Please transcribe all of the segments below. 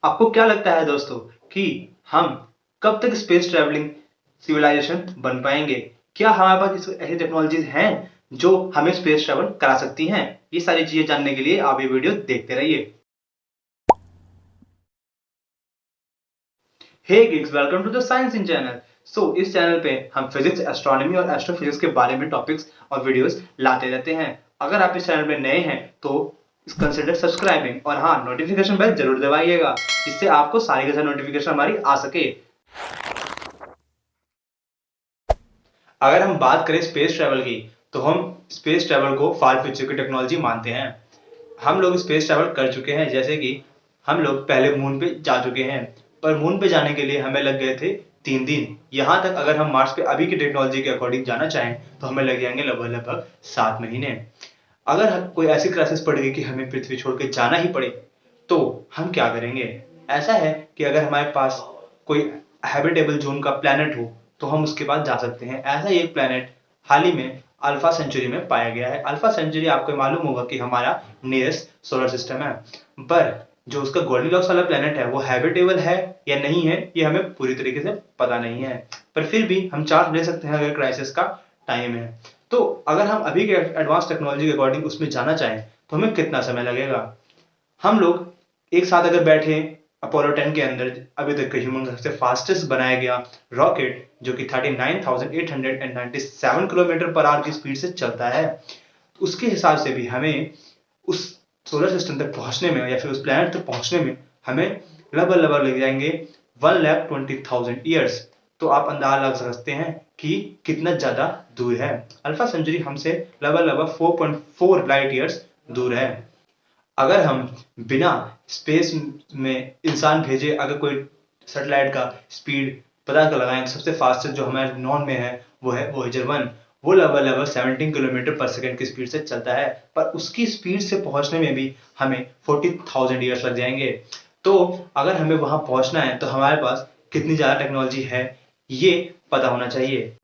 आपको क्या लगता है दोस्तों कि हम कब तक स्पेस ट्रैवलिंग सिविलाइजेशन बन पाएंगे? क्या हमारे पास ऐसी टेक्नोलॉजीज हैं जो हमें स्पेस ट्रैवल करा सकती हैं? ये सारी चीजें जानने के लिए आप ये वीडियो देखते रहिए। Hey geeks, welcome to the science in channel. इस चैनल पे हम फिजिक्स, एस्ट्रोनॉमी और एस्ट्रोफिजिक्स के बारे में टॉपिक्स और वीडियोस लाते रहते हैं। अगर आप इस चैनल में नए हैं तो कंसिडर सब्सक्राइबिंग और हाँ, नोटिफिकेशन बेल जरूर दबाइएगा जिससे आपको सारी के सारी नोटिफिकेशन हमारी आ सके। अगर हम बात करें स्पेस ट्रैवल की, तो हम स्पेस ट्रैवल को फार फ्यूचर की टेक्नोलॉजी मानते हैं। हम लोग स्पेस ट्रैवल कर चुके हैं, जैसे कि हम लोग पहले मून पे जा चुके हैं, पर मून पे जाने के लिए हमें लग गए थे 3 दिन। यहाँ तक अगर हम मार्स पे अभी की टेक्नोलॉजी के अकॉर्डिंग जाना चाहें तो हमें लग जाएंगे लगभग लगभग 7 महीने। अगर कोई ऐसी क्राइसिस पड़ गई कि हमें पृथ्वी छोड़ के जाना ही पड़े तो हम क्या करेंगे? ऐसा है कि अगर हमारे पास कोई हैबिटेबल जोन का प्लेनेट हो तो हम उसके पास जा सकते हैं। ऐसा ही एक प्लेनेट हाल ही में अल्फा सेंचुरी में पाया गया है। अल्फा सेंचुरी आपको मालूम होगा कि हमारा नियरेस्ट सोलर सिस्टम है, पर जो उसका गोल्डीलॉक्स वाला प्लेनेट है वो हैबिटेबल है या नहीं है ये हमें पूरी तरीके से पता नहीं है। पर फिर भी हम चांस ले सकते हैं अगर क्राइसिस का टाइम है। तो अगर हम अभी के एडवांस टेक्नोलॉजी के अकॉर्डिंग उसमें जाना चाहें तो हमें कितना समय लगेगा? हम लोग एक साथ अगर बैठे अपोलो 10 के अंदर, अभी तक ह्यूमन का सबसे फास्टेस्ट बनाया गया रॉकेट जो कि 39,897 किलोमीटर पर आवर की स्पीड से चलता है, उसके हिसाब से भी हमें उस सोलर सिस्टम तक पहुंचने में या फिर उस प्लैनेट तक पहुंचने में हमें लगभग लगभग लग जाएंगे 1,20,000 ईयर्स। तो आप अंदाजा लगा सकते हैं कि कितना ज्यादा दूर है। अल्फा सेंचुरी हमसे लगभग लगभग 4.4 लाइट ईयर्स दूर है। अगर हम बिना स्पेस में इंसान भेजे अगर कोई सैटेलाइट का स्पीड पता कर लगाएं, सबसे फास्टेस्ट जो हमारे नॉन में है वो है वोयेजर 1। वो लगभग लगभग 17 किलोमीटर पर सेकंड की स्पीड से चलता है, पर उसकी स्पीड से पहुंचने में भी हमें 40,000 ईयर्स लग जाएंगे। तो अगर हमें वहां पहुंचना है तो हमारे पास कितनी ज्यादा टेक्नोलॉजी है ये पता होना चाहिए।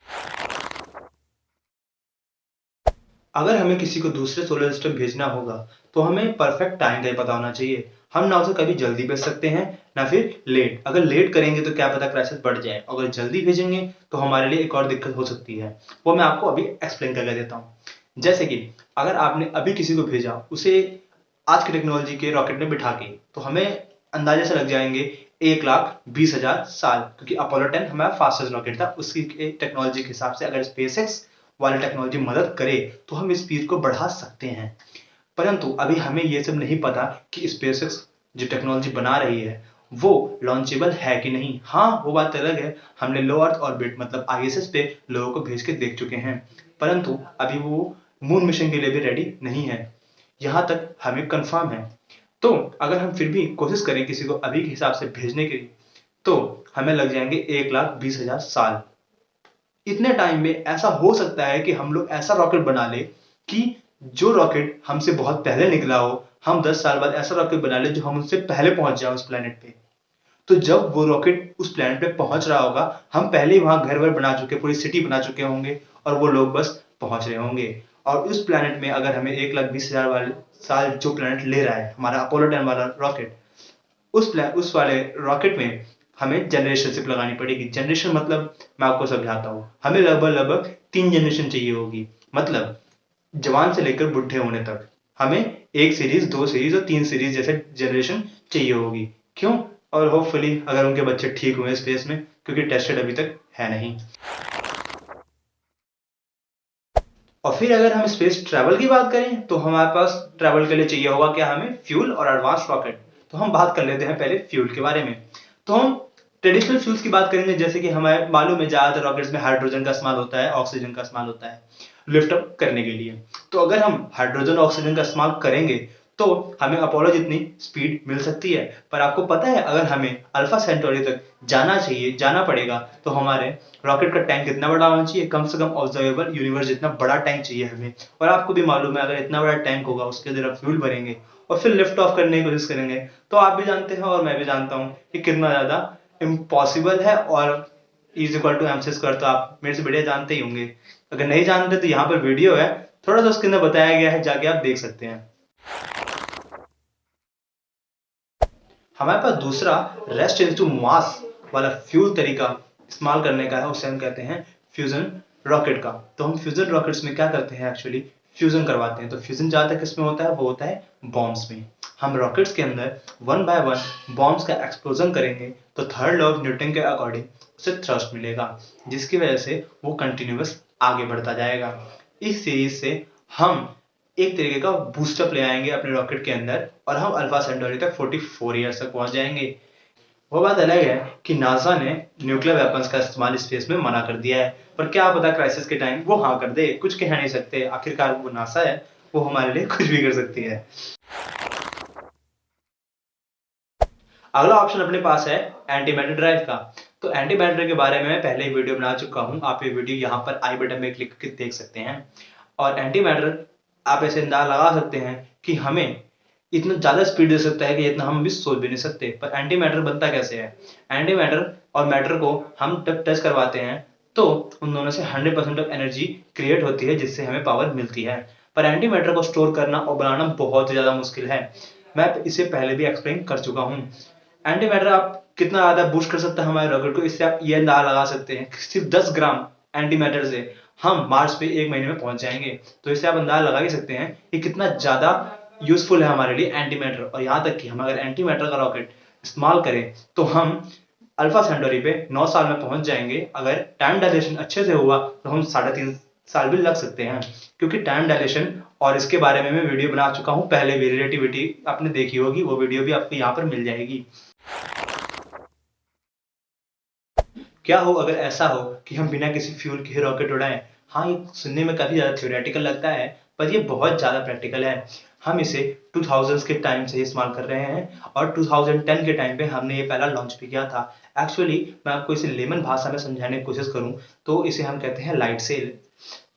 अगर हमें किसी को दूसरे सोलर सिस्टम भेजना होगा तो हमें परफेक्ट टाइम का पता होना चाहिए। हम ना उसे कभी जल्दी भेज सकते हैं ना फिर लेट। अगर लेट करेंगे तो क्या पता क्राइसिस बढ़ जाए, अगर जल्दी भेजेंगे तो हमारे लिए एक और दिक्कत हो सकती है। वो मैं आपको अभी एक्सप्लेन करके देता हूँ। जैसे कि अगर आपने अभी किसी को भेजा उसे आज की टेक्नोलॉजी के रॉकेट में बिठा के, तो हमें अंदाजे से लग जाएंगे 1,20,000 साल, क्योंकि अपोलो 10 हमारा फास्टेस्ट रॉकेट था। उसकी टेक्नोलॉजी के हिसाब से अगर स्पेसएक्स वाली टेक्नोलॉजी मदद करे तो हम स्पीड को बढ़ा सकते हैं। परंतु अभी हमें ये सब नहीं पता कि स्पेसएक्स जो टेक्नोलॉजी बना रही है वो लॉन्चेबल है कि नहीं। हाँ, वो बात अलग है, हमने लो अर्थ ऑर्बिट मतलब आईएसएस पे लोगों को भेज के देख चुके हैं, परंतु अभी वो मून मिशन के लिए भी रेडी नहीं है, यहां तक हमें कंफर्म है। तो अगर हम फिर भी कोशिश करें किसी को अभी के हिसाब से भेजने के लिए तो हमें लग जाएंगे 1,20,000 साल। इतने टाइम में ऐसा हो सकता है कि हम लोग ऐसा रॉकेट बना ले कि जो रॉकेट हमसे बहुत पहले निकला हो, हम 10 साल बाद ऐसा रॉकेट बना ले जो हम उससे पहले पहुंच जाए उस प्लेनेट पे। तो जब वो रॉकेट उस प्लेनेट पे पहुंच रहा होगा, हम पहले ही वहां घर वर बना चुके, पूरी सिटी बना चुके होंगे और वो लोग बस पहुंच रहे होंगे। और उस प्लेनेट में अगर हमें 1,20,000 वाले साल जो प्लेनेट ले रहा है हमारा अपोलो 10 वाला रॉकेट, उस वाले रॉकेट में हमें जनरेशन शिप लगानी पड़ेगी। जनरेशन मतलब मैं आपको समझाता हूँ, हमें लगभग लगभग 3 जनरेशन चाहिए होगी। मतलब जवान से लेकर बुढ़े होने तक हमें 1 सीरीज, 2 सीरीज और 3 सीरीज जैसे जनरेशन चाहिए होगी। क्यों? और होपफुली अगर उनके बच्चे ठीक हुए स्पेस में, क्योंकि टेस्टेड अभी तक है नहीं। और फिर अगर हम स्पेस ट्रैवल की बात करें तो हमारे पास ट्रैवल के लिए चाहिए होगा क्या? हमें फ्यूल और एडवांस रॉकेट। तो हम बात कर लेते हैं पहले फ्यूल के बारे में। तो हम ट्रेडिशनल फ्यूल्स की बात करेंगे, जैसे कि हमें मालूम है ज्यादातर रॉकेट्स में हाइड्रोजन का इस्तेमाल होता है, ऑक्सीजन का इस्तेमाल होता है लिफ्ट अप करने के लिए। तो अगर हम हाइड्रोजन ऑक्सीजन का इस्तेमाल करेंगे तो हमें अपोलो जितनी स्पीड मिल सकती है। पर आपको पता है अगर हमें अल्फा सेंटोरी तक जाना पड़ेगा तो हमारे रॉकेट का टैंक कितना बड़ा होना चाहिए? कम से कम ऑब्जर्वेबल यूनिवर्स जितना बड़ा टैंक चाहिए हमें। और आपको भी मालूम है अगर इतना बड़ा टैंक होगा उसके अंदर फ्यूल भरेंगे और फिर लिफ्ट ऑफ करने की कोशिश करेंगे, तो आप भी जानते हैं और मैं भी जानता हूं कि कितना ज्यादा इम्पॉसिबल है। और is equal to m c square तो आप मेरे से बढ़िया जानते ही होंगे। अगर नहीं जानते तो यहाँ पर वीडियो है, थोड़ा सा उसके अंदर बताया गया है, जाके आप देख सकते हैं। हमारे पास दूसरा रेस्ट इनटू मास वाला फ्यूल तरीका इस्तेमाल करने का है, उसे हम कहते हैं फ्यूजन रॉकेट का। तो हम फ्यूजन रॉकेट्स में क्या करते हैं, एक्चुअली फ्यूजन करवाते हैं। तो फ्यूजन जहां तक इसमें होता है वो होता है बॉम्ब्स में। हम रॉकेट्स के अंदर वन बाय वन बॉम्ब्स का एक्सप्लोजन करेंगे तो थर्ड लॉ ऑफ न्यूटन के अकॉर्डिंग उसे थ्रस्ट मिलेगा, जिसकी वजह से वो कंटिन्यूअस आगे बढ़ता जाएगा। इस सीरीज से हम एक तरीके का बूस्टअप ले आएंगे अपने रॉकेट के अंदर और हम अल्फा सेंटोरी तक 44 ईयर्स तक पहुंच जाएंगे। वो बात अलग है कि नासा ने न्यूक्लियर वेपन्स का इस्तेमाल स्पेस में मना कर दिया है, पर क्या पता क्राइसिस के टाइम वो हाँ कर दे, कुछ कह नहीं सकते। आखिरकार वो नासा है, वो हमारे लिए कुछ भी कर सकती है। अगला ऑप्शन अपने पास है एंटी मैटर ड्राइव का। तो एंटी मैटर के बारे में मैं पहले ही वीडियो बना चुका हूं, आप ये वीडियो यहाँ पर आई बटन में क्लिक करके देख सकते हैं। और एंटी मैटर आप ऐसे अंदाजा लगा सकते हैं कि हमें इतना ज्यादा स्पीड दे सकता है कि इतना हम भी सोच भी नहीं सकते। पर एंटी मैटर बनता कैसे है, एंटी मैटर और मैटर को हम जब टच करवाते हैं तो उन दोनों से 100% ऑफ एनर्जी क्रिएट होती है, जिससे हमें पावर मिलती है। पर एंटी मैटर को स्टोर करना और बनाना बहुत ही ज्यादा मुश्किल है। मैं इसे पहले भी एक्सप्लेन कर चुका हूँ। एंटी मैटर आप कितना ज्यादा बूस्ट कर सकता है हमारे रॉकेट को, इससे आप ये अंदाजा लगा सकते हैं कि सिर्फ 10 ग्राम एंटी मैटर से हम मार्स पे 1 महीने में पहुंच जाएंगे। तो इससे आप अंदाजा लगा ही सकते हैं कि कितना ज्यादा यूजफुल है हमारे लिए एंटी मैटर। और यहाँ तक कि हम अगर एंटी मैटर का रॉकेट इस्तेमाल करें तो हम अल्फा सेंटोरी पे 9 साल में पहुंच जाएंगे। अगर टाइम डायलेशन अच्छे से हुआ तो हम 3.5 साल भी लग सकते हैं, क्योंकि टाइम डायलेशन और इसके बारे में मैं वीडियो बना चुका हूं पहले भी, रिलेटिविटी आपने देखी होगी, वो वीडियो भी आपको यहाँ पर मिल जाएगी। क्या हो अगर ऐसा हो कि हम बिना किसी फ्यूल के रॉकेट उड़ाएं। हाँ, ये सुनने में काफी ज्यादा थ्योरेटिकल लगता है, पर ये बहुत ज्यादा प्रैक्टिकल है। हम इसे 2000s के टाइम से इस्तेमाल कर रहे हैं और 2010 के टाइम पे हमने ये पहला लॉन्च भी किया था। एक्चुअली मैं आपको इसे लेमन भाषा में समझाने की कोशिश करूं तो इसे हम कहते हैं लाइट सेल।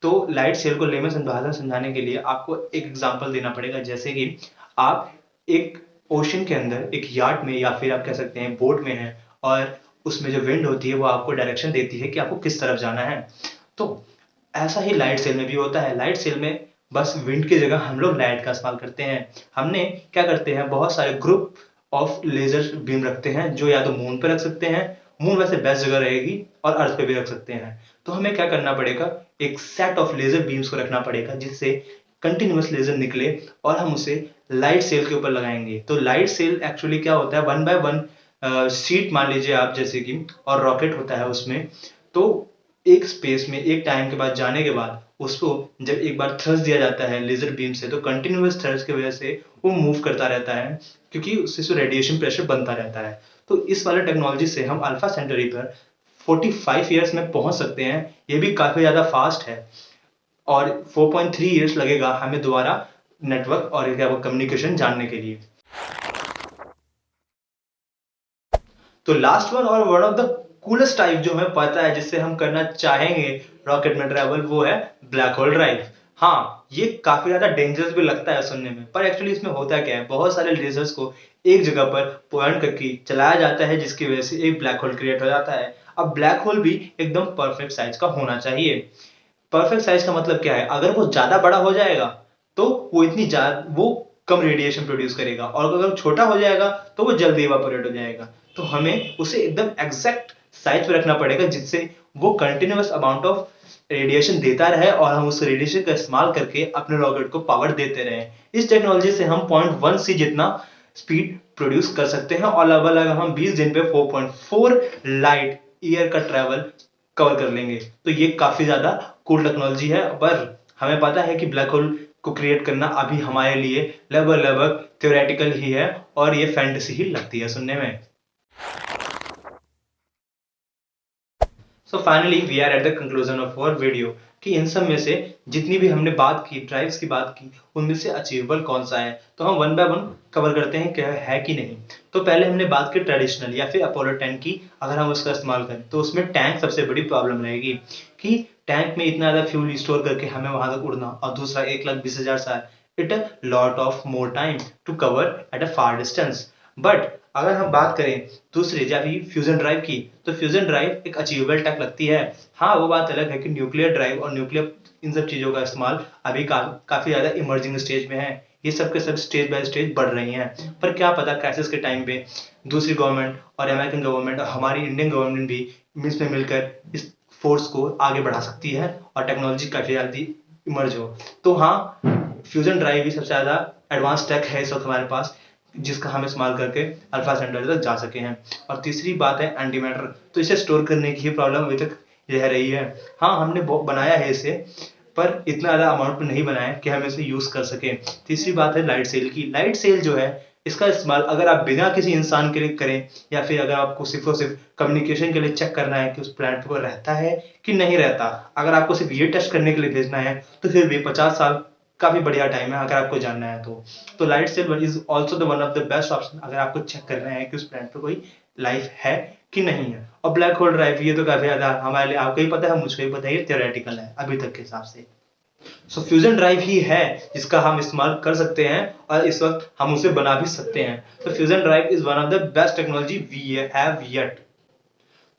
तो लाइट सेल को लेमन भाषा में समझाने के लिए आपको एक एग्जांपल देना पड़ेगा। जैसे कि आप एक ओशन के अंदर एक यार्ड में या फिर आप कह सकते हैं बोट में हैं और उसमें जो विंड होती है वो आपको डायरेक्शन देती है कि आपको किस तरफ जाना है। तो ऐसा ही लाइट सेल में भी होता है। लाइट सेल में बस विंड की जगह हम लोग लाइट का इस्तेमाल करते हैं। हमने क्या करते हैं, बहुत सारे ग्रुप ऑफ लेजर बीम रखते हैं, जो या तो मून पे रख सकते हैं, मून वैसे बेस्ट जगह रहेगी, और अर्थ पे भी रख सकते हैं। तो हमें क्या करना पड़ेगा, एक सेट ऑफ लेजर बीम्स को रखना पड़ेगा जिससे कंटिन्यूअस लेजर निकले और हम उसे लाइट सेल के ऊपर लगाएंगे। तो लाइट सेल एक्चुअली क्या होता है, 1 बाय 1 सीट मान लीजिए आप जैसे कि, और रॉकेट होता है उसमें। तो एक स्पेस में एक टाइम के बाद जाने के बाद उसको जब एक बार थ्रस्ट दिया जाता है लेजर बीम से, तो कंटिन्यूअस थ्रस्ट की वजह से वो मूव करता रहता है, क्योंकि उससे रेडिएशन प्रेशर बनता रहता है। तो इस वाले टेक्नोलॉजी से हम अल्फा सेंटोरी पर 45 ईयर्स में पहुंच सकते हैं। ये भी काफी ज्यादा फास्ट है और 4.3 ईयर्स लगेगा हमें दोबारा नेटवर्क और कम्युनिकेशन जानने के लिए। तो लास्ट वन और one of the coolest type जो हमें पता है, जिससे हम करना चाहेंगे रॉकेट में ट्रैवल, वो है ब्लैक होल ड्राइव। हाँ, ये काफी ज्यादा डेंजरस भी लगता है सुनने में, पर एक्चुअली इसमें होता क्या है, बहुत सारे लेजर्स को एक जगह पर पॉइंट करके चलाया जाता है, जिसकी वजह से एक ब्लैक होल क्रिएट हो जाता है। अब ब्लैक होल भी एकदम परफेक्ट साइज का होना चाहिए। परफेक्ट साइज का मतलब क्या है, अगर वो ज्यादा बड़ा हो जाएगा तो वो इतनी ज्यादा वो कम रेडिएशन प्रोड्यूस करेगा, और अगर छोटा हो जाएगा तो वो जल्दी इवापोरेट हो जाएगा। तो हमें उसे एकदम एग्जैक्ट साइज पे रखना पड़ेगा जिससे वो कंटिन्यूअस अमाउंट ऑफ रेडिएशन देता रहे और हम उस रेडिएशन का इस्तेमाल करके अपने रॉकेट को पावर देते रहे। इस टेक्नोलॉजी से हम 0.1 सी जितना स्पीड प्रोड्यूस कर सकते हैं और लगभग हम 20 दिन पे 4.4 लाइट ईयर का ट्रेवल कवर कर लेंगे। तो ये काफी ज्यादा कूल टेक्नोलॉजी है, पर हमें पता है कि ब्लैक होल को क्रिएट करना अभी हमारे लिए लगभग थ्योरेटिकल ही है और ये फैंटेसी ही लगती है सुनने में। So finally we are at the conclusion of our video कि इन सब में से जितनी भी हमने बात की, ड्राइव्स की बात की, उनमें से अचीवेबल कौन सा है। तो हम 1 बाय 1 कवर करते हैं क्या है कि नहीं। तो पहले हमने बात की ट्रेडिशनल या फिर अपोलो 10 की। अगर हम उसका इस्तेमाल करें तो उसमें टैंक सबसे बड़ी प्रॉब्लम रहेगी कि टैंक में इतना ज्यादा फ्यूल स्टोर करके हमें वहां तक उड़ना, और दूसरा 1,20,000 साल, it a lot of more time to cover at a far distance. But अगर हम बात करें दूसरे या फिर फ्यूजन ड्राइव की, तो फ्यूजन ड्राइव एक अचीवेबल टेक लगती है। हाँ, वो बात अलग है कि न्यूक्लियर ड्राइव और न्यूक्लियर इन सब चीजों का इस्तेमाल अभी काफी ज्यादा इमर्जिंग स्टेज में है। ये सब के सब स्टेज बाय स्टेज बढ़ रही हैं। पर क्या पता क्राइसिस के टाइम पे दूसरी गवर्नमेंट और अमेरिकन गवर्नमेंट और हमारी इंडियन गवर्नमेंट भी मिस में मिलकर इस फोर्स को आगे बढ़ा सकती है और टेक्नोलॉजी काफ़ी जल्दी इमर्ज हो। तो हाँ, फ्यूजन ड्राइव भी सबसे ज़्यादा एडवांस टेक है इस वक्त हमारे पास, जिसका हम इस्तेमाल करके अल्फा सेंटर तक जा सके हैं। और तीसरी बात है एंटी मैटर, तो इसे स्टोर करने की प्रॉब्लम अभी तक यह रही है। हाँ, हमने बनाया है इसे, पर इतना ज़्यादा अमाउंट में नहीं बनाया कि हम इसे यूज़ कर सकें। तीसरी बात है लाइट सेल की। लाइट सेल जो है, इसका इस्तेमाल अगर आप बिना किसी इंसान के लिए करें, या फिर अगर आपको सिर्फ और सिर्फ कम्युनिकेशन के लिए चेक करना है कि उस प्लैनेट पर रहता है कि नहीं रहता, अगर आपको सिर्फ ये टेस्ट करने के लिए भेजना है, तो फिर भी 50 साल काफ़ी बढ़िया टाइम है अगर आपको जानना है तो light sail is also the one of the best option अगर आपको चेक करना है कि उस प्लैनेट पर कोई लाइफ है कि नहीं है। और ब्लैक होल ड्राइव, ये तो काफ़ी ज़्यादा हमारे लिए, आपको ही पता है, मुझको ही पता है, ये थियोरेटिकल है अभी तक के हिसाब से। सो फ्यूजन ड्राइव ही है जिसका हम इस्तेमाल कर सकते हैं और इस वक्त हम उसे बना भी सकते हैं। तो fusion drive is one of the best technology we have yet.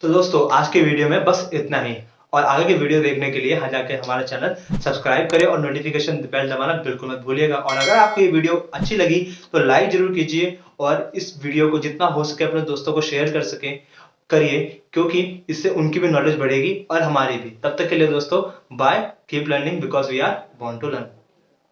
तो दोस्तों, आज के वीडियो में बस इतना ही, और आगे के वीडियो देखने के लिए यहाँ जाके हमारा चैनल सब्सक्राइब करें और नोटिफिकेशन बेल दबाना बिल्कुल मत भूलिएगा। और अगर आपको ये वीडियो अच्छी लगी तो लाइक जरूर कीजिए और इस वीडियो को जितना हो सके अपने दोस्तों को शेयर करिए, क्योंकि इससे उनकी भी नॉलेज बढ़ेगी और हमारी भी। तब तक के लिए दोस्तों, bye, keep learning because we are born to learn.